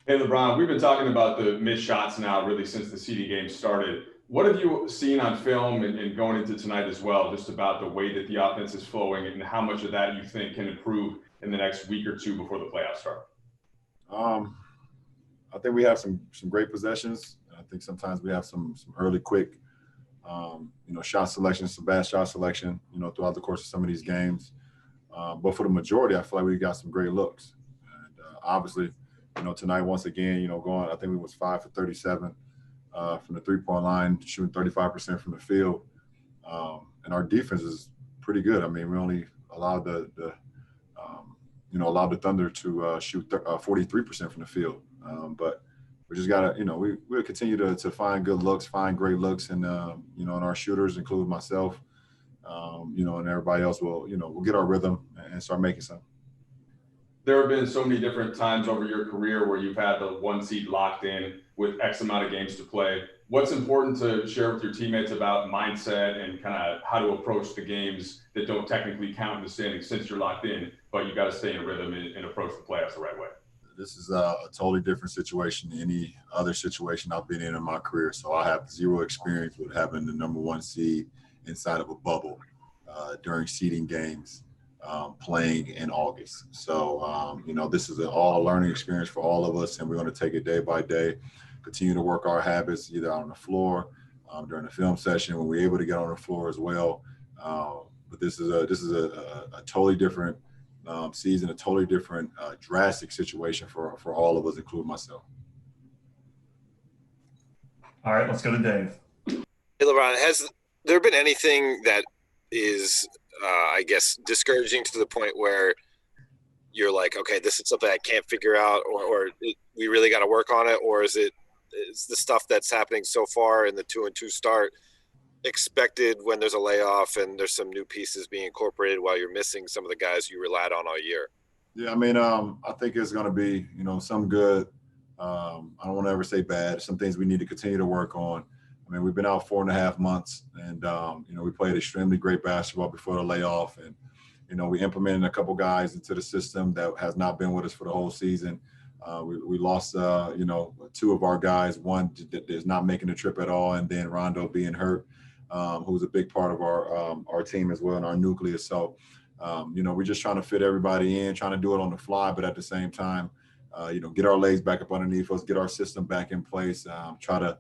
Hey, LeBron, we've been talking about the missed shots now really since the CD game started. What have you seen on film and going into tonight as well, just about the way that the offense is flowing and how much of that you think can improve in the next week or two before the playoffs start? Um, I think we have some great possessions. I think sometimes we have some early quick, shot selection, some bad shot selection, throughout the course of some of these games. But for the majority, I feel like we got some great looks. And obviously, tonight once again, going, I think we was 5 for 37 from the 3-point line, shooting 35% from the field. And our defense is pretty good. I mean, we only allowed allowed the Thunder to shoot 43% from the field. But we just gotta, we'll continue to find good looks, find great looks, and and our shooters, including myself, and everybody else we'll get our rhythm and start making some. There have been so many different times over your career where you've had the one seed locked in with X amount of games to play. What's important to share with your teammates about mindset and kind of how to approach the games that don't technically count in the standings since you're locked in, but you got to stay in rhythm and approach the playoffs the right way? This is a totally different situation than any other situation I've been in my career. So I have zero experience with having the number one seed inside of a bubble during seeding games. Playing in August. So, this is all a learning experience for all of us, and we're going to take it day by day, continue to work our habits either out on the floor, during the film session when we're able to get on the floor as well. But this is a totally different season, a totally different drastic situation for all of us, including myself. All right, let's go to Dave. Hey, LeBron, has there been anything that is I guess discouraging to the point where you're like, okay, this is something I can't figure out, or we really got to work on it? Or is the stuff that's happening so far in the 2-2 start expected when there's a layoff and there's some new pieces being incorporated while you're missing some of the guys you relied on all year? Yeah, I mean, I think it's going to be, some good. I don't want to ever say bad. Some things we need to continue to work on. I mean, we've been out 4.5 months, and we played extremely great basketball before the layoff, and we implemented a couple guys into the system that has not been with us for the whole season. We lost, two of our guys. One is not making the trip at all, and then Rondo being hurt, who's a big part of our team as well and our nucleus. So, we're just trying to fit everybody in, trying to do it on the fly, but at the same time, get our legs back up underneath us, get our system back in place, try to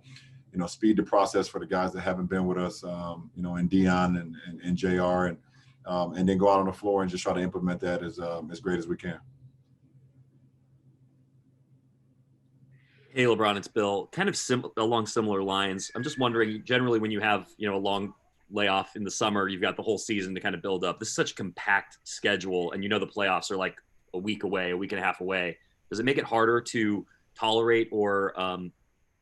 speed the process for the guys that haven't been with us, in Dion and JR, and then go out on the floor and just try to implement that as great as we can. Hey, LeBron, it's Bill. Kind of along similar lines. I'm just wondering, generally, when you have a long layoff in the summer, you've got the whole season to kind of build up. This is such a compact schedule, and the playoffs are like a week away, a week and a half away. Does it make it harder to tolerate or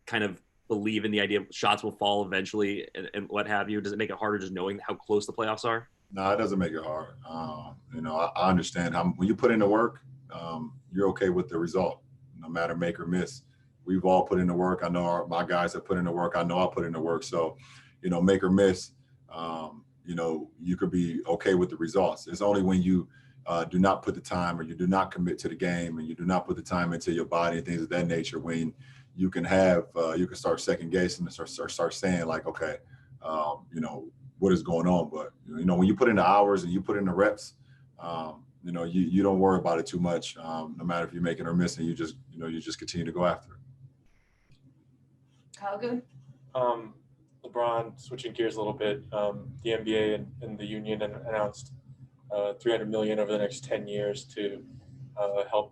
kind of believe in the idea of shots will fall eventually and what have you? Does it make it harder just knowing how close the playoffs are? No, it doesn't make it hard. I understand when you put in the work, you're okay with the result, no matter make or miss. We've all put in the work. I know my guys have put in the work. I know I put in the work. So, make or miss, you could be okay with the results. It's only when you do not put the time or you do not commit to the game and you do not put the time into your body and things of that nature, when you can start second guessing and start saying like, okay, what is going on? But when you put in the hours and you put in the reps, you don't worry about it too much. No matter if you're making or missing, you just continue to go after it. Kyle, good. LeBron, switching gears a little bit, the NBA and the union announced $300 million over the next 10 years to help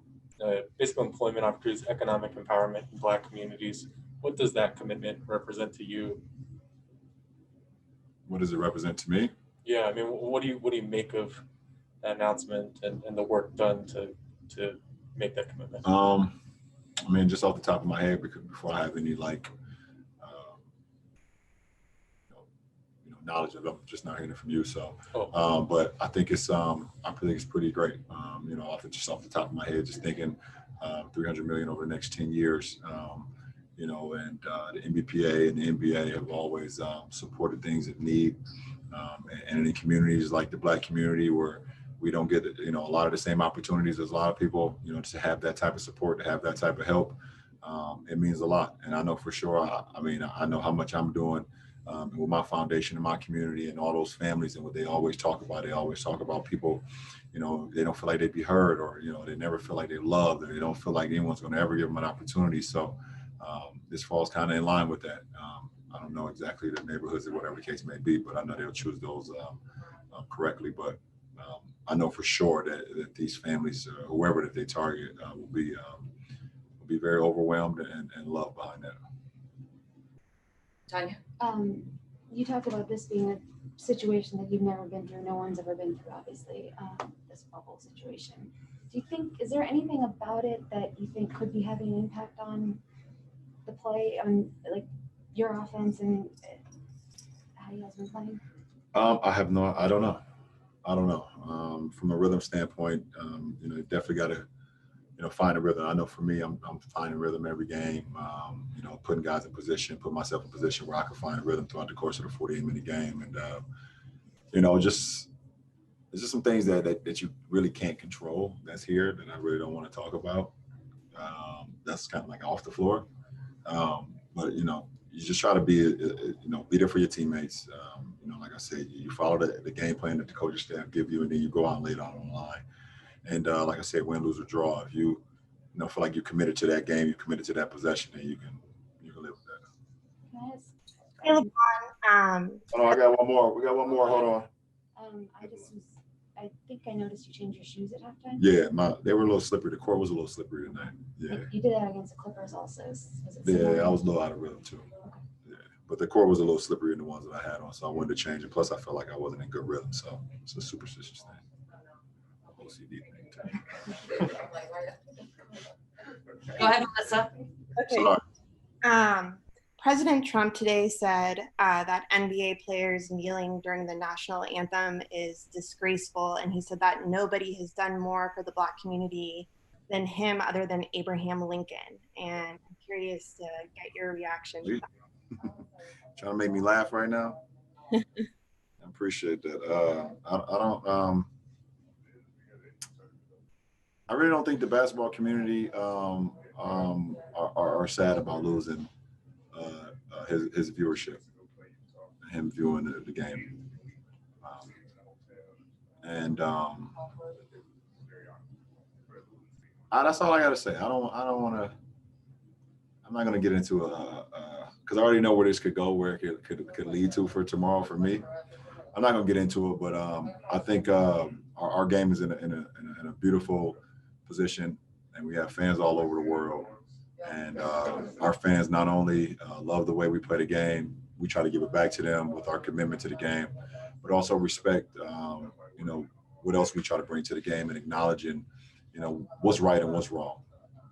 basic employment opportunities, economic empowerment in Black communities. What does that commitment represent to you? What does it represent to me? Yeah, I mean, what do you make of that announcement and the work done to make that commitment? I mean, just off the top of my head, because before I have any knowledge of it, I'm just not hearing it from you. So, but I think it's pretty great. Off the top of my head, just thinking $300 million over the next 10 years. And the NBPA and the NBA have always supported things that need, and in communities like the Black community where we don't get a lot of the same opportunities as a lot of people, to have that type of support, to have that type of help. it means a lot. And I know for sure, I mean, I know how much I'm doing with my foundation and my community and all those families and what they always talk about. They always talk about people, you know, they don't feel like they'd be heard, or, you know, they never feel like they're loved, or they don't feel like anyone's going to ever give them an opportunity. So this falls kind of in line with that. I don't know exactly the neighborhoods or whatever the case may be, but I know they'll choose those correctly. But I know for sure that these families, whoever that they target, will be very overwhelmed and loved behind that. Tanya? You talked about this being a situation that you've never been through. No one's ever been through, obviously, this bubble situation. Do you think, is there anything about it that you think could be having an impact on the play, on like your offense and how you guys been playing? I don't know. From a rhythm standpoint, you know, you definitely got to, you know, find a rhythm. I know for me, I'm finding rhythm every game. You know, putting guys in position, put myself in position where I can find a rhythm throughout the course of the 48-minute game, and you know, it's just some things that you really can't control. That's here that I really don't want to talk about. That's kind of like off the floor. But you know, you just try to be, you know, be there for your teammates. You know, like I said, you follow the game plan that the coaching staff give you, and then you go out and lay it out on the line. And like I said, win, lose, or draw, if you know, feel like you're committed to that game, you're committed to that possession, then you can live with that. Can I ask? Hey, LeBron, Hold on, I got one more. We got one more. Hold on. I think I noticed you changed your shoes at halftime. Yeah, they were a little slippery. The court was a little slippery tonight. Yeah. You did that against the Clippers also. Was it Yeah, similar? I was a little out of rhythm too. Yeah, but the court was a little slippery in the ones that I had on, so I wanted to change it. Plus, I felt like I wasn't in good rhythm, so it's a superstitious thing. OCD thing too. Go ahead, Melissa. okay. Sorry. President Trump today said that NBA players kneeling during the national anthem is disgraceful, and he said that nobody has done more for the Black community than him other than Abraham Lincoln. And I'm curious to get your reaction to that. Trying to make me laugh right now. I appreciate that. I really don't think the basketball community are sad about losing his viewership, him viewing the game, that's all I got to say. I don't want to. I'm not going to get into because I already know where this could go, where it could lead to for tomorrow for me. I'm not going to get into it, but I think our game is in a beautiful position, and we have fans all over the world. And our fans not only love the way we play the game, we try to give it back to them with our commitment to the game, but also respect, you know, what else we try to bring to the game and acknowledging, you know, what's right and what's wrong,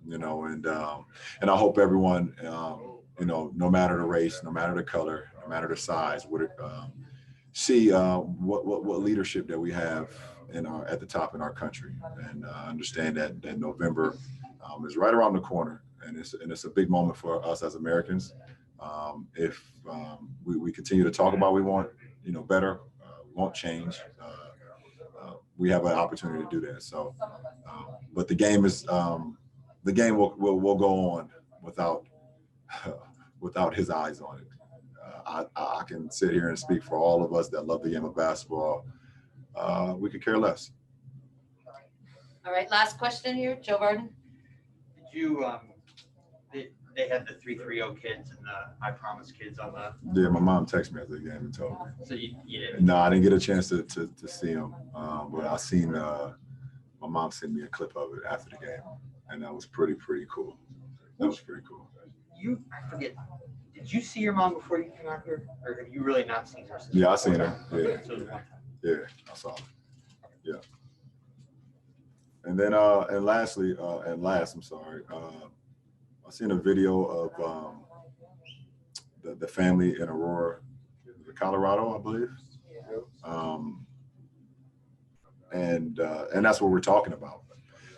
you know, and I hope everyone, you know, no matter the race, no matter the color, no matter the size, would see what leadership that we have at the top in our country, and understand that November is right around the corner. And it's a big moment for us as Americans. If we continue to talk about we want, you know, better, we want change, we have an opportunity to do that. So, but the game will go on without his eyes on it. I can sit here and speak for all of us that love the game of basketball. We could care less. All right, last question here, Joe Varden. Did you they had the 330 kids and the I Promise kids on the. Yeah, my mom texted me after the game and told me. So you didn't. No, I didn't get a chance to see them, but I seen my mom sent me a clip of it after the game, and that was pretty cool. That was pretty cool. I forget. Did you see your mom before you came out here, or have you really not seen her? Yeah, I seen her. Okay, so it was one time. Yeah, I saw her. Yeah. And then and lastly, I'm sorry. I seen a video of the family in Aurora, Colorado, I believe. And that's what we're talking about,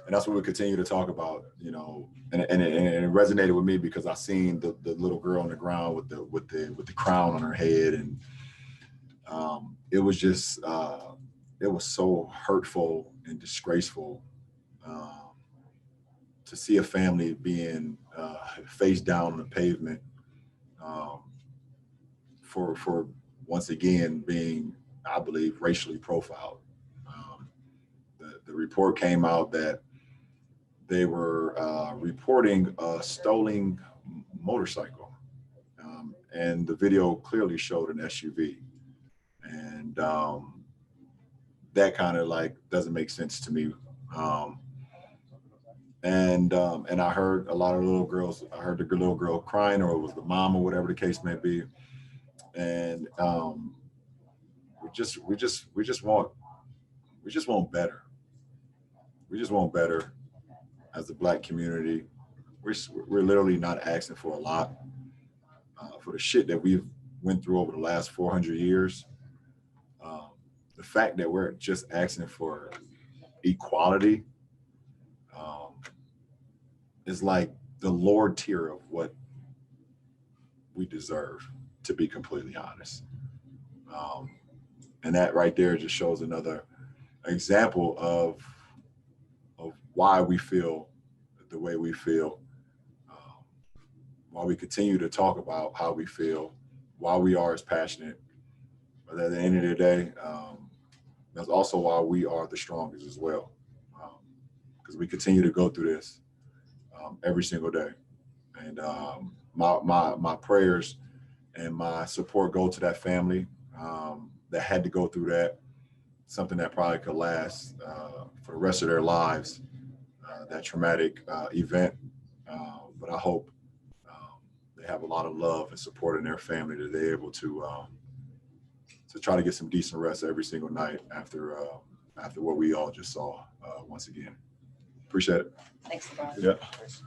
and that's what we continue to talk about, you know. And it resonated with me because I seen the little girl on the ground with the crown on her head, and it was just it was so hurtful and disgraceful to see a family being face down on the pavement for once again being, I believe, racially profiled. The report came out that they were reporting a stolen motorcycle, and the video clearly showed an SUV, and that kind of like doesn't make sense to me. And I heard a lot of little girls. I heard the little girl crying, or it was the mom, or whatever the case may be. And we just want better. We just want better as a Black community. We're literally not asking for a lot for the shit that we've went through over the last 400 years. The fact that we're just asking for equality is like the lower tier of what we deserve, to be completely honest. And that right there just shows another example of why we feel the way we feel, why we continue to talk about how we feel, why we are as passionate. But at the end of the day, that's also why we are the strongest as well, because we continue to go through this every single day. And my prayers and my support go to that family that had to go through that, something that probably could last for the rest of their lives, that traumatic event. But I hope they have a lot of love and support in their family, that they're able to try to get some decent rest every single night after what we all just saw once again. Appreciate it. Thanks, LeBron. Yeah. Thanks.